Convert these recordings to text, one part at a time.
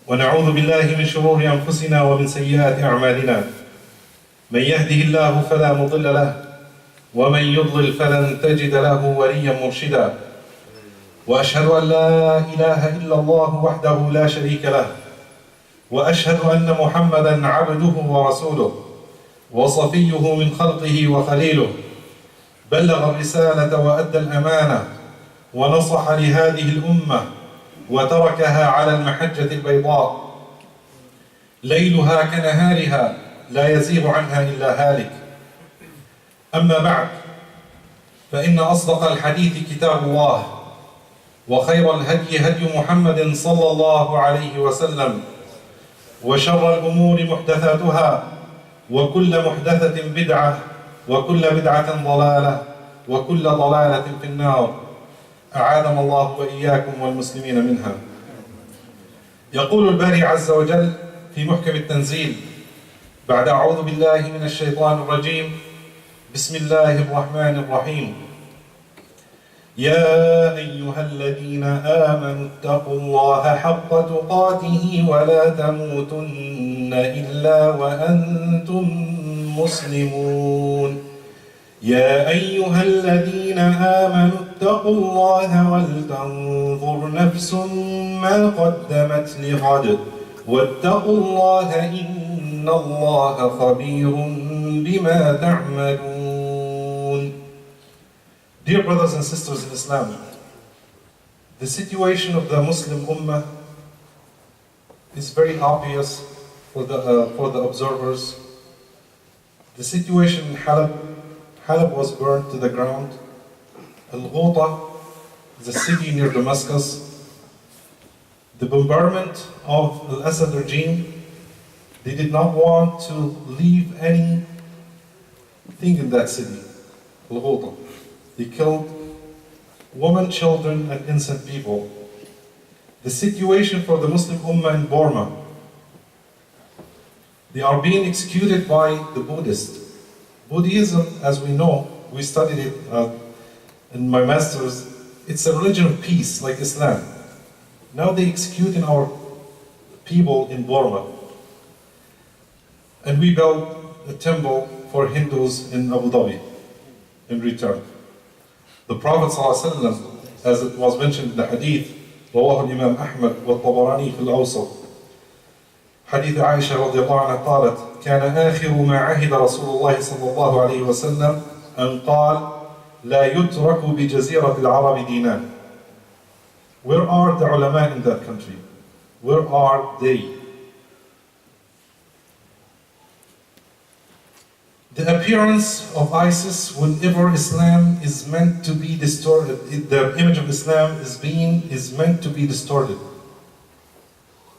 ونعوذ بالله من شرور أنفسنا ومن سيئات أعمالنا من يهده الله فلا مضل له ومن يضلل فلن تجد له وليا مرشدا وأشهد أن لا إله إلا الله وحده لا شريك له وأشهد أن محمدا عبده ورسوله وصفيه من خلقه وخليله بلغ الرسالة وأدى الأمانة ونصح لهذه الأمة وتركها على المحجة البيضاء ليلها كنهارها لا يزيغ عنها إلا هالك. أما بعد، فإن أصدق الحديث كتاب الله وخير الهدي هدي محمد صلى الله عليه وسلم وشر الأمور محدثاتها وكل محدثة بدعة وكل بدعة ضلالة وكل ضلالة في النار، أعاذنا الله وإياكم والمسلمين منها. يقول الباري عز وجل في محكم التنزيل بعد أعوذ بالله من الشيطان الرجيم بسم الله الرحمن الرحيم: يا أيها الذين آمنوا اتقوا الله حق تقاته ولا تموتن إلا وأنتم مسلمون. يا أيها الذين آمنوا اتقوا الله ولتنظر نفس ما قدمت لغد واتقوا الله إن الله خبير بما تعملون. Dear brothers and sisters in Islam, the situation of the Muslim Ummah is very obvious for the observers. The situation in Halab was burned to the ground. Al-Ghouta, the city near Damascus, the bombardment of Al-Assad regime, they did not want to leave anything in that city, Al-Ghouta. They killed women, children, and innocent people. The situation for the Muslim Ummah in Burma, they are being executed by the Buddhists. Buddhism, as we know, we studied it in my master's, it's a religion of peace like Islam. Now they executing our people in Burma. And we built a temple for Hindus in Abu Dhabi in return. The Prophet ﷺ, as it was mentioned in the hadith, رواه الإمام أحمد والطبراني في الأوسط، حديث عائشة رضي الله عنها قالت: كان آخر ما عهد رسول الله صلى الله عليه وسلم أن قال: لا يترك بجزيرة العرب دينان. Where are the ulama in that country? Where are they? The appearance of ISIS, whenever Islam is meant to be distorted, the image of Islam is meant to be distorted.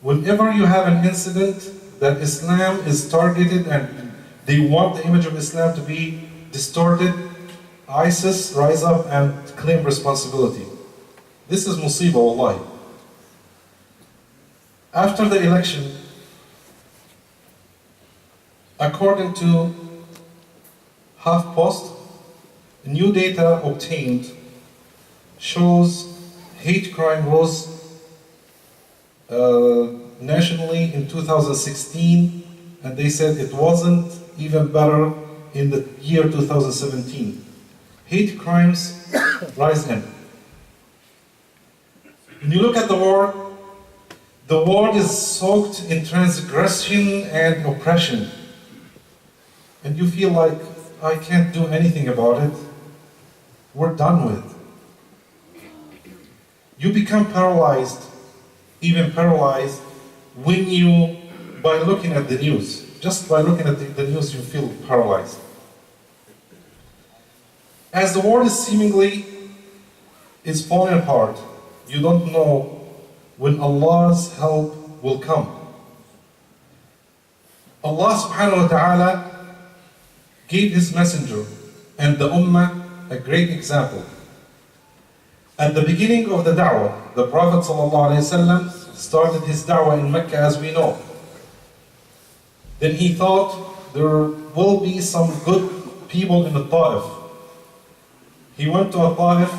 Whenever you have an incident that Islam is targeted and they want the image of Islam to be distorted, ISIS rise up and claim responsibility. This is musibah, wallahi. After the election, according to HuffPost, new data obtained shows hate crime rose nationally in 2016, and they said it wasn't even better in the year 2017. Hate crimes rise in. When you look at the world is soaked in transgression and oppression. And you feel like, I can't do anything about it. We're done with. You become paralyzed, even paralyzed, when you, by looking at the news. Just by looking at the news, you feel paralyzed. As the world is seemingly is falling apart, you don't know when Allah's help will come. Allah subhanahu wa ta'ala gave His messenger and the ummah a great example. At the beginning of the da'wah, the Prophet ﷺ started his da'wah in Mecca, as we know. Then he thought there will be some good people in the Ta'if. He went to a Ta'if,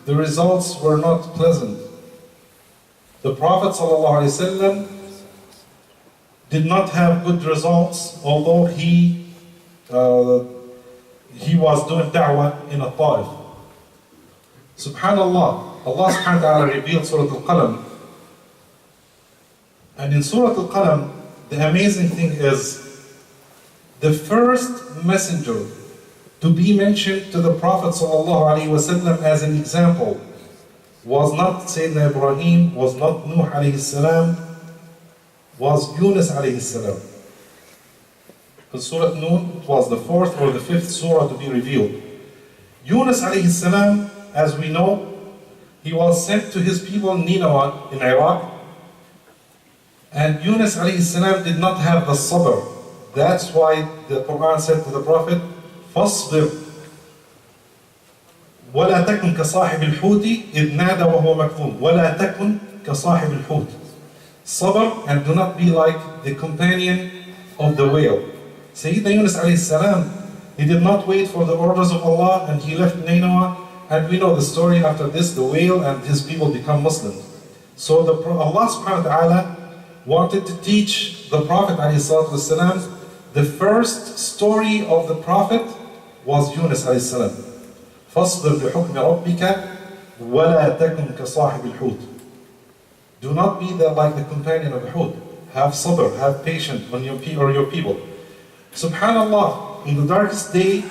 the results were not pleasant. The Prophet ﷺ did not have good results, although he was doing da'wah in a Ta'if. Subhanallah, Allah subhanahu wa ta'ala revealed Surah Al-Qalam. And in Surah Al-Qalam, the amazing thing is, the first messenger to be mentioned to the Prophet ﷺ as an example was not Sayyidina Ibrahim, was not Nuh alayhi salam, was Yunus alayhi salam. Because Surah Nun was the fourth or the fifth surah to be revealed. Yunus alayhi salam, as we know, he was sent to his people Nineveh in Iraq. And Yunus alayhi salam did not have the sabr. That's why the Quran said to the Prophet, فاصبر ولا تكن كصاحب الحوت إذ نادى وهو مكظوم ولا تكن كصاحب الحوت. Sabr, and do not be like the companion of the whale. Sayyidina Yunus alayhi salam, he did not wait for the orders of Allah and he left Nineveh, and we know the story after this, the whale and his people become Muslims. So Allah subhanahu wa ta'ala wanted to teach the Prophet alayhi salatu wasalam, the first story of the Prophet was Yunus alayhi salam. فَاصْبِرْ لِحُكْمِ رَبِّكَ وَلَا تَكُنْ كَصَاحِبِ الْحُوتِ. Do not be like the companion of the Hud. Have sabr, have patience on your people. Subhanallah, in the darkest day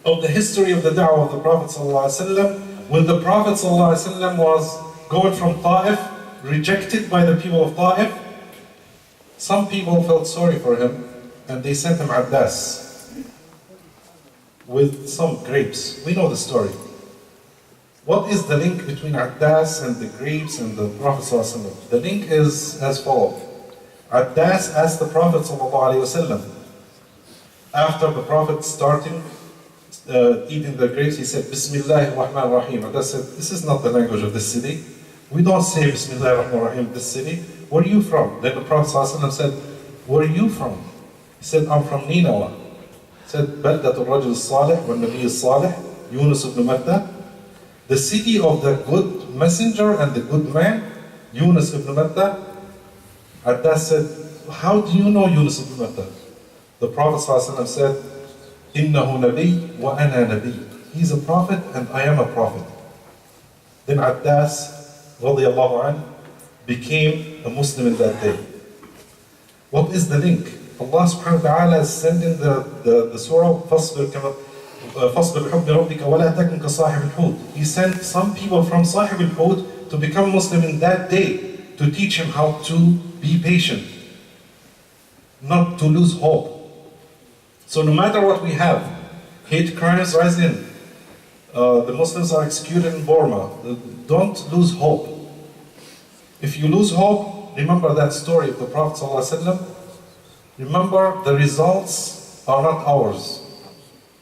of the history of the da'wah of the Prophet ﷺ, when the Prophet ﷺ was going from Ta'if, rejected by the people of Ta'if, some people felt sorry for him and they sent him Addas with some grapes. We know the story. What is the link between Addas and the grapes and the Prophet ﷺ? The link is as follows. Addas asked the Prophet ﷺ, after the Prophet starting eating the grapes, he said, Bismillahir Rahmanir Rahim. Addas said, this is not the language of this city. We don't say Bismillahir Rahmanir Rahim in this city. Where are you from? Then the Prophet ﷺ said, where are you from? He said, I'm from Nineveh. He said, بلدة الرجل الصالح والنبي الصالح يونس بن متى. The city of the good messenger and the good man, Yunus ibn Matta. Addas said, how do you know Yunus ibn Matta? The Prophet ﷺ said, إِنَّهُ نَبِيٌّ وَأَنَا نَبِيٌّ. He's a prophet and I am a prophet. Then Addas, radiallahu anhu, became a Muslim in that day. What is the link? Allah subhanahu wa ta'ala is sending the surah, فَاصْبِرْ بِحُكْمِ رَبِّكَ وَلَا تَكُنْ كَصَاحِبِ الْحُوتِ. He sent some people from Sahib al-Hud to become Muslim in that day, to teach him how to be patient, not to lose hope. So no matter what we have, hate crimes rise in, the Muslims are executed in Burma, don't lose hope. If you lose hope, remember that story of the Prophet ﷺ. Remember, the results are not ours.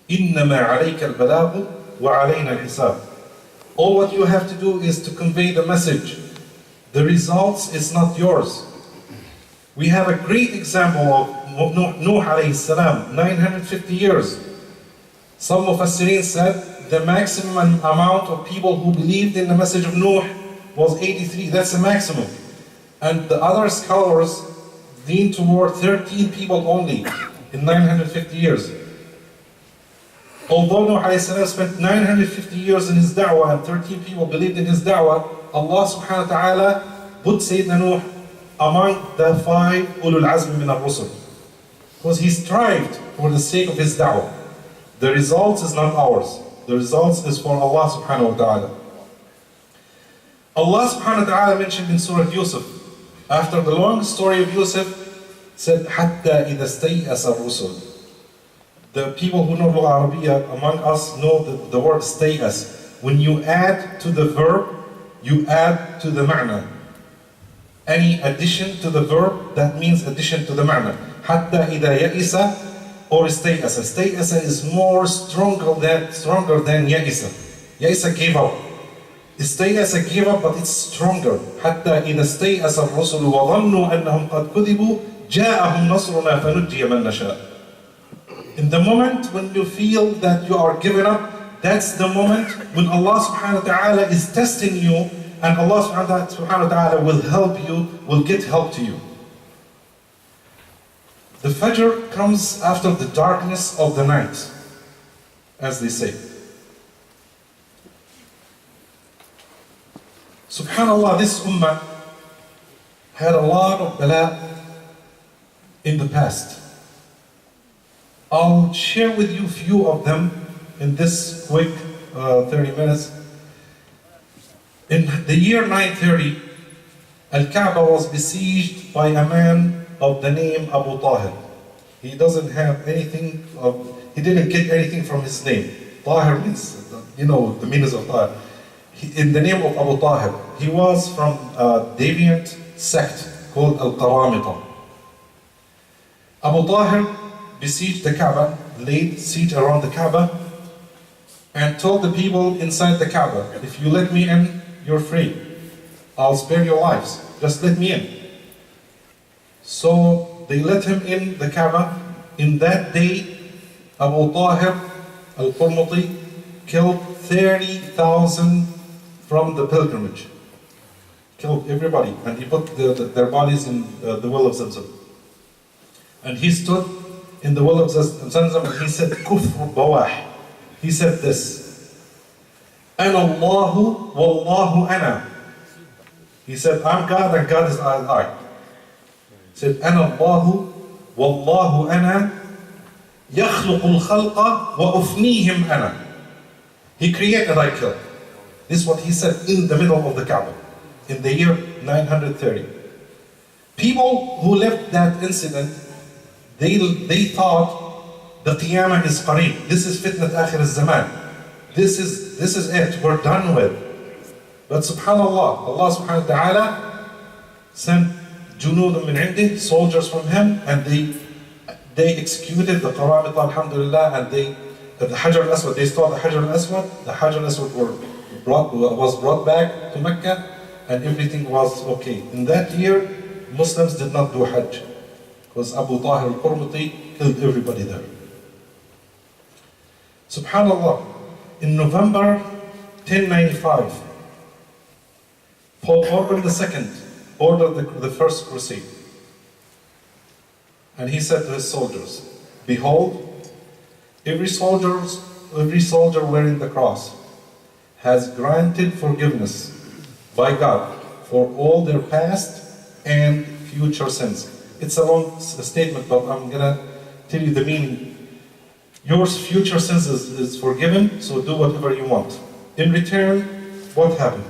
إِنَّمَا عَلَيْكَ الْبَلَاغُ وَعَلَيْنَا الْحِسَابُ. All what you have to do is to convey the message. The results is not yours. We have a great example of Nuh alayhi salam, 950 years. Some Mufassirin said the maximum amount of people who believed in the message of Nuh was 83. That's the maximum. And the other scholars lean toward 13 people only in 950 years. Although Nuh alayhi salam spent 950 years in his da'wah and 13 people believed in his da'wah, Allah subhanahu wa ta'ala put Sayyidina Nuh among the 5 ulul azm min al-rusul. Because he strived for the sake of his da'wah. The results is not ours. The results is for Allah subhanahu wa ta'ala. Allah subhanahu wa ta'ala mentioned in Surah Yusuf, after the long story of Yusuf, said, حَتَّى إِذَا اسْتَيْأَسَ الرُّسُلُ. The people who know Lugha Arabiya among us know the word stayas. When you add to the verb, you add to the ma'na. Any addition to the verb, that means addition to the ma'na. حَتَّى إِذَا يَئِسَ or stayasa. Stayasa is more stronger than ya'isa. Ya'isa gave up. Stayasa gave up, but it's stronger. حَتَّى إِذَا اسْتَيْأَسَ الرُّسُلُ وَظَنُّوا أَنَّهُمْ قَدْ كُذِبُوا جَاءَهُمْ نَصْرُنَا فَنُجِّيَ مَنْ نَشَاءُ. In the moment when you feel that you are given up, that's the moment when Allah subhanahu wa ta'ala is testing you, and Allah subhanahu wa ta'ala will help you, will get help to you. The Fajr comes after the darkness of the night, as they say. Subhanallah, this ummah had a lot of bala in the past. I'll share with you a few of them in this quick 30 minutes. In the year 930, Al-Kaaba was besieged by a man of the name Abu Tahir. He doesn't have anything he didn't get anything from his name. Tahir means, you know, the meanings of Tahir. In the name of Abu Tahir, he was from a deviant sect called Al-Qaramita. Abu Tahir besieged the Kaaba, laid siege around the Kaaba, and told the people inside the Kaaba, if you let me in, you're free. I'll spare your lives. Just let me in. So they let him in the Kaaba. In that day, Abu Tahir al-Qurmuti killed 30,000 from the pilgrimage. Killed everybody. And he put their bodies in the well of Zamzam. And he stood in the well of Zamzam and he said, Kufr bawah. He said this, Ana Allahu wallahu ana. He said, I'm God and God is I. He said, Ana Allahu wallahu ana yakhluqul khalqa wa ufnihim ana. He created, I killed. This is what he said in the middle of the Kaaba in the year 930. People who left that incident, they thought the Qiyamah is qareeb. This is fitnat akhir al-zaman. This is it. We're done with. But subhanallah, Allah subhanahu wa ta'ala sent junud min indih, soldiers from him, and they executed the Qaramita, alhamdulillah, and the Hajar al-Aswad, they stole the Hajar al-Aswad. The Hajar al-Aswad was brought back to Mecca, and everything was okay. In that year, Muslims did not do Hajj, because Abu Tahir al-Qurmuti killed everybody there. Subhanallah, in November 1095, Pope Urban II ordered the first crusade. And he said to his soldiers, behold, every soldier wearing the cross has granted forgiveness by God for all their past and future sins. It's a long statement, but I'm gonna tell you the meaning. Your future sins is forgiven, so do whatever you want. In return, what happened?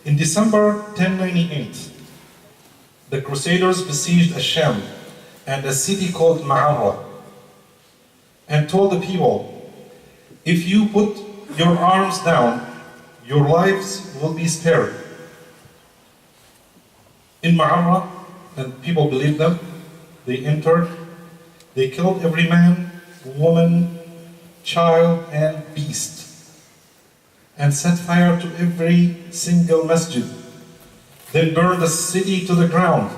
In December 1098, the Crusaders besieged Asham and a city called Ma'arra, and told the people, if you put your arms down, your lives will be spared. In Ma'arra, and people believed them, they entered, they killed every man, woman, child, and beast, and set fire to every single masjid. Then burned the city to the ground.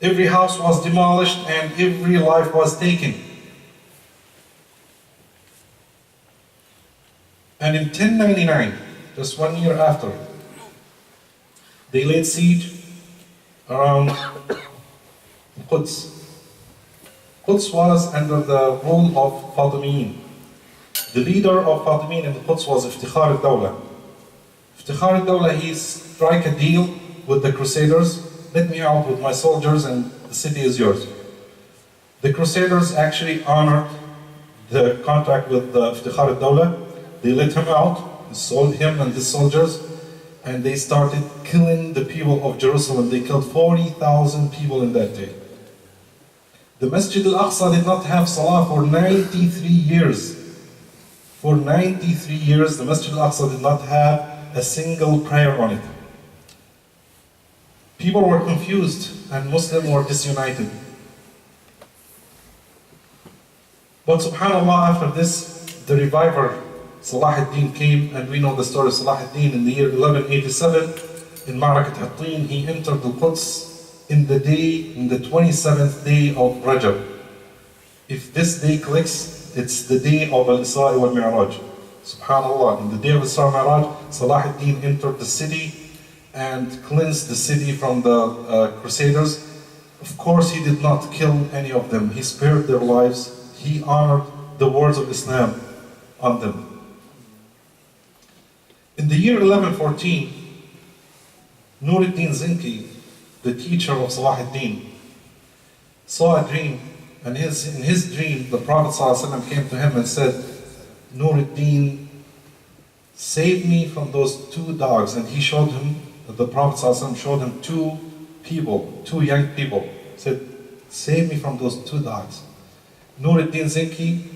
Every house was demolished and every life was taken. And in 1099, just 1 year after, they laid siege around Quds. Quds was under the rule of Fatimiyin. The leader of Fatimiyin in Quds was Iftikhar al-Dawla. Iftikhar al-Dawla, he strike a deal with the Crusaders. Let me out with my soldiers and the city is yours. The Crusaders actually honored the contract with Iftikhar al-Dawla. They let him out, they sold him and his soldiers, and they started killing the people of Jerusalem. They killed 40,000 people in that day. The Masjid al-Aqsa did not have Salah for 93 years. For 93 years, the Masjid al-Aqsa did not have a single prayer on it. People were confused and Muslims were disunited. But subhanAllah, after this, the reviver, Salah ad-Din, came, and we know the story of Salah ad-Din. In the year 1187, in Ma'rakat Hattin, he entered the Quds in the 27th day of Rajab. If this day clicks, it's the day of Al-Isra wal Mi'raj. Subhanallah, in the day of Isra wal Mi'raj, Salah ad-Din entered the city and cleansed the city from the Crusaders. Of course, he did not kill any of them. He spared their lives. He honored the words of Islam on them. In the year 1114, Nuruddin Zinki, the teacher of Salah ad-Din, saw a dream, and in his dream, the Prophet ﷺ came to him and said, Nuruddin, save me from those two dogs. And he showed him, the Prophet ﷺ showed him two people, two young people, said, save me from those two dogs. Nuruddin Zinki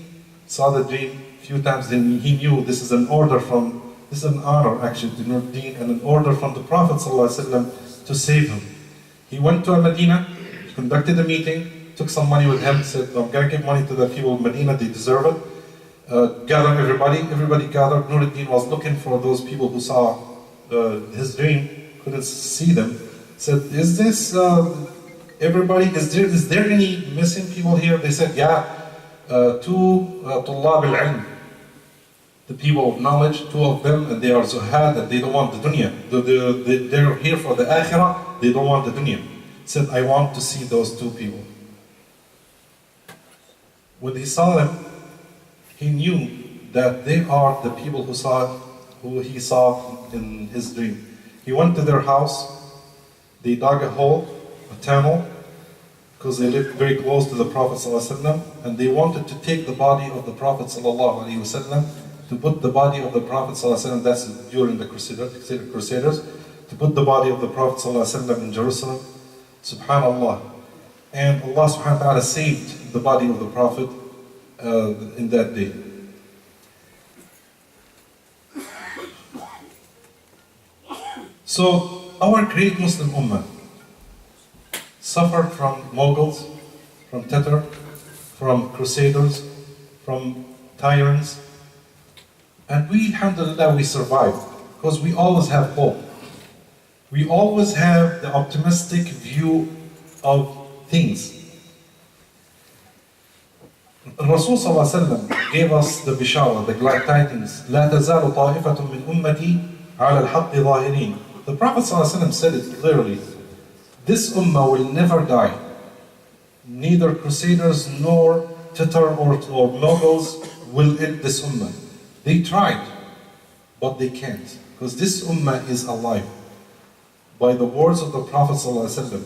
saw the dream a few times, then he knew this is an order from, this is an honor actually to Nuruddin, and an order from the Prophet ﷺ to save him. He went to Medina, conducted a meeting, took some money with him, said, I'm going to give money to the people of Medina, they deserve it. Gathered everybody gathered. Nuruddin was looking for those people who saw his dream, couldn't see them. Said, is this everybody? Is there any missing people here? They said, yeah, two طلاب العلم, the people of knowledge, two of them, and they are zuhad, and they don't want the dunya. They're here for the akhirah, they don't want the dunya. Said, I want to see those two people. When he saw them, he knew that they are the people who he saw in his dream. He went to their house, they dug a hole, a tunnel, because they lived very close to the Prophet ﷺ, and they wanted to take the body of the Prophet ﷺ, to put the body of the Prophet ﷺ, that's during the Crusaders, to put the body of the Prophet ﷺ in Jerusalem. Subhanallah. And Allah subhanahu wa ta'ala saved the body of the Prophet in that day. So, our great Muslim Ummah suffered from Mughals, from Tatar, from Crusaders, from tyrants, and we, alhamdulillah, we survived, because we always have hope. We always have the optimistic view of things. Rasul ﷺ gave us the bishara, the glad tidings. لا تزال طائفة من أمتي على الحق ظاهرين. The Prophet ﷺ said it clearly. This ummah will never die. Neither Crusaders nor Tatar or Mughals will end this ummah. They tried, but they can't, because this ummah is alive. By the words of the Prophet ﷺ,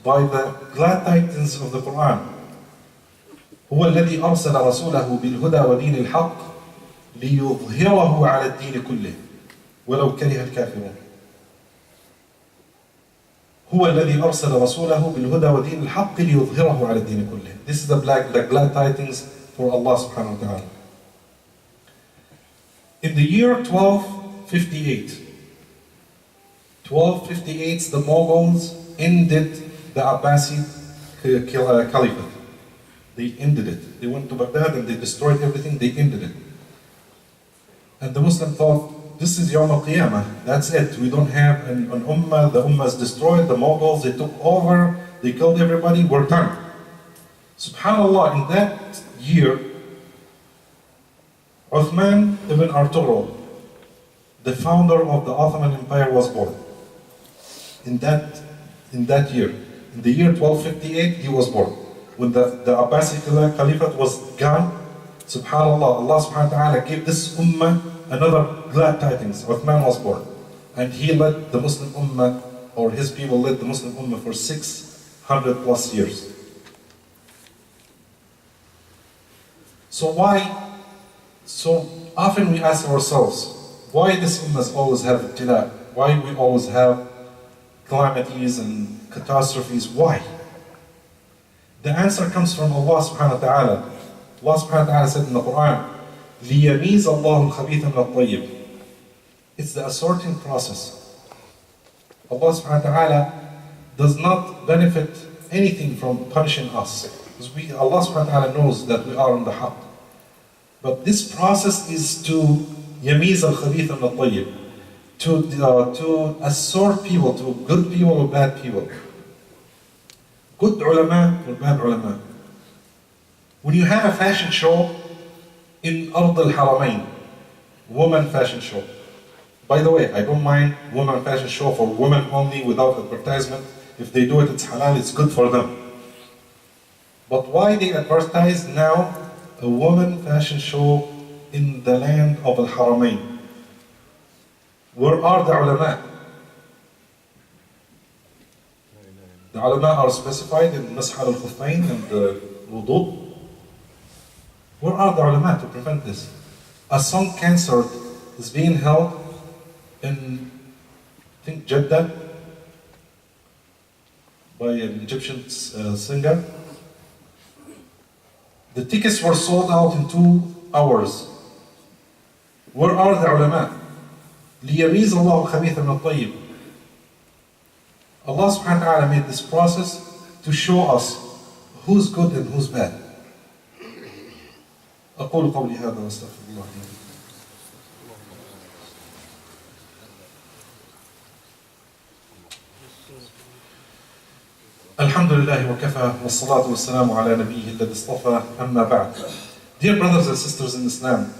by the glad tidings of the Quran. هو الذي أرسل رسوله بالهدى ودين الحق ليظهره على الدين كله ولو كره الكافرون. هو الذي أرسل رسوله بالهدى ودين الحق ليظهره على الدين كله. This is the glad tidings for Allah subhanahu wa ta'ala. In the year 1258, the Mughals ended the Abbasid Caliphate. They ended it. They went to Baghdad and they destroyed everything, they ended it. And the Muslim thought, this is Yawm al-Qiyamah, that's it. We don't have an ummah, the ummah is destroyed, the Mughals, they took over, they killed everybody, we're done. Subhanallah, in that year, Uthman ibn Arturo, the founder of the Ottoman Empire, was born. In that year, in the year 1258, he was born. When the Abbasid Caliphate was gone, subhanallah, Allah subhanahu wa ta'ala gave this ummah another glad tidings. Uthman was born. And he led the Muslim ummah, or his people led the Muslim ummah for 600 plus years. So often we ask ourselves, why this ummah always have ibtila? Why we always have calamities and catastrophes? Why? The answer comes from Allah subhanahu wa ta'ala. Allah subhanahu wa ta'ala said in the Quran, لِيَمِيزَ اللَّهُ الْخَبِيثَ مِنَ الطَّيِّبِ. It's the assorting process. Allah subhanahu wa ta'ala does not benefit anything from punishing us. Because Allah subhanahu wa ta'ala knows that we are on the haqq. But this process is to يَمِيزَ الْخَبِيثَ مِنَ الطَّيِّبِ. To assort people, to good people or bad people. Good ulama or bad ulama. When you have a fashion show in Ard al-Haramain, woman fashion show. By the way, I don't mind woman fashion show for women only without advertisement. if they do it, it's halal, it's good for them. But why they advertise now a woman fashion show in the land of Al-Haramain? Where are the ulama? The ulama are specified in Masah al-Khuffayn and the wudu. Where are the ulama to prevent this? A song concert is being held in, I think, Jeddah by an Egyptian singer. The tickets were sold out in 2 hours. Where are the ulama? لِيَمِيزَ اللَّهُ الْخَبِيثَ مِنَ الطَّيِّبِ. Allah subhanahu wa ta'ala made this process to show us who's good and who's bad. أقول قولي هذا وأستغفر الله لي. الحمد لله وكفى والصلاة والسلام على نبيه الذي اصطفى أما بعد. Dear brothers and sisters in Islam,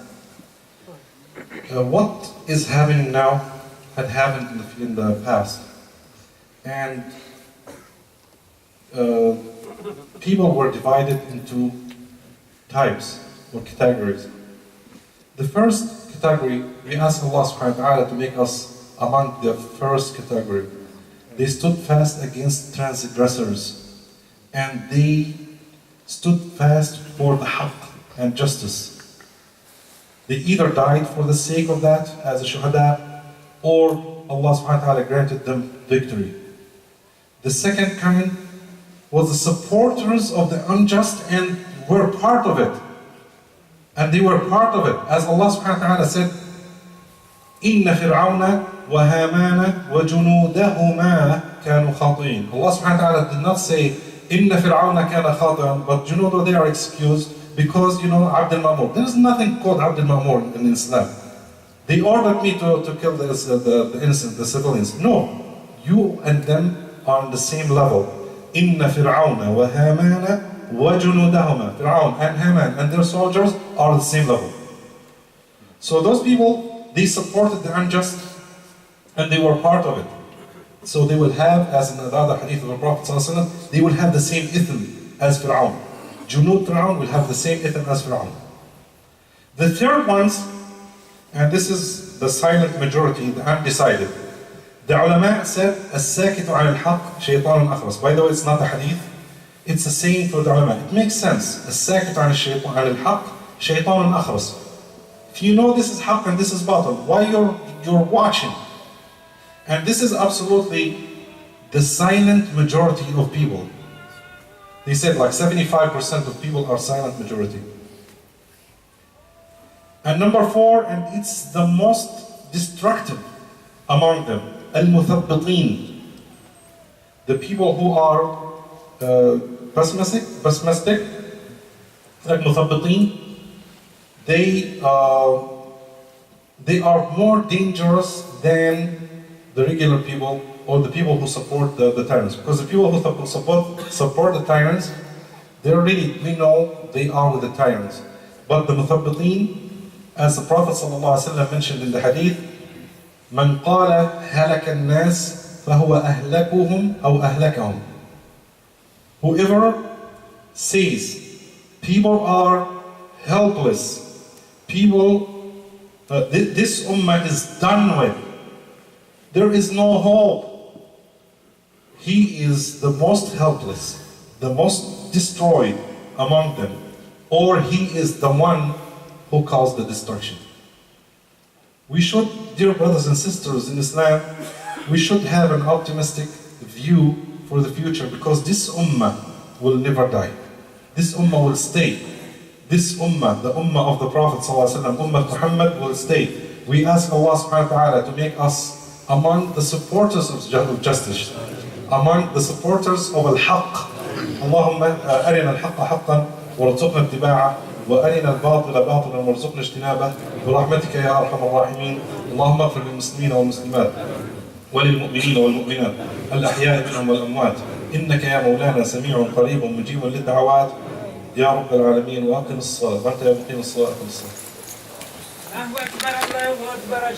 what is happening now had happened in the past. And people were divided into types or categories. The first category, we ask Allah subhanahu wa ta'ala to make us among the first category. They stood fast against transgressors, and they stood fast for the haqq and justice. They either died for the sake of that as a shuhada, or Allah subhanahu wa ta'ala granted them victory. The second kind was the supporters of the unjust and were part of it. And they were part of it. As Allah subhanahu wa ta'ala said, إِنَّ فِرْعَوْنَ وَهَامَانَ وَجُنُودَهُمَا كَانُوا خَاطِئِينَ. Allah subhanahu wa ta'ala did not say, إِنَّ فِرْعَوْنَ كَانَ خَاطِئًا, but they are excused because, Abd al-Ma'mur. There is nothing called Abd al-Ma'mur in Islam. They ordered me to kill the innocent, the civilians. No, you and them are on the same level. إِنَّ فِرْعَوْنَ وَهَامَانَ وَجُنُودَهُمَا. Fir'aun and Haman and their soldiers are on the same level. So those people, they supported the unjust and they were part of it. So they will have, as in another hadith of the Prophet ﷺ, they will have the same ithm as Fir'aun. Junud Fir'aun will have the same ithm as Fir'aun. The third ones, and this is the silent majority, the undecided. The ulama said, الساكت عن الحق شيطان أخرس. By the way, it's not a hadith, it's a saying for the ulama. It makes sense. الساكت عن الحق شيطان أخرس. If you know this is haqq and this is batil, why you're watching? And this is absolutely the silent majority of people. They said like 75% of people are silent majority. And number 4, and it's the most destructive among them, al-muthabbitin, the people who are pessimistic, al-muthabbitin, they are more dangerous than the regular people or the people who support the tyrants. Because the people who support the tyrants, we know they are with the tyrants. But the muthabbitin, as the Prophet ﷺ mentioned in the hadith, من قال هلك الناس فهو أهلكهم أو أهلكهم. Whoever says people are helpless, this ummah is done with, there is no hope, he is the most helpless, the most destroyed among them, or he is the one who caused the destruction. We should, dear brothers and sisters in Islam, we should have an optimistic view for the future, because this ummah will never die. This ummah will stay. This ummah, the ummah of the Prophet ﷺ, ummah Muhammad, will stay. We ask Allah subhanahu wa ta'ala to make us among the supporters of justice, among the supporters of al-haqq. Allahumma arina al-haqqa haqqan warzuqna ittiba'ah, وأرنا الباطل باطلا وارزقنا اجتنابه برحمتك يا أرحم الراحمين. اللهم اغفر للمسلمين والمسلمات وللمؤمنين والمؤمنات الأحياء منهم والأموات إنك يا مولانا سميع قريب مجيب للدعوات يا رب العالمين. وأقم الصلاة. وأنت يا مقيم الصلاة أقم الصلاة. الله أكبر الله أكبر.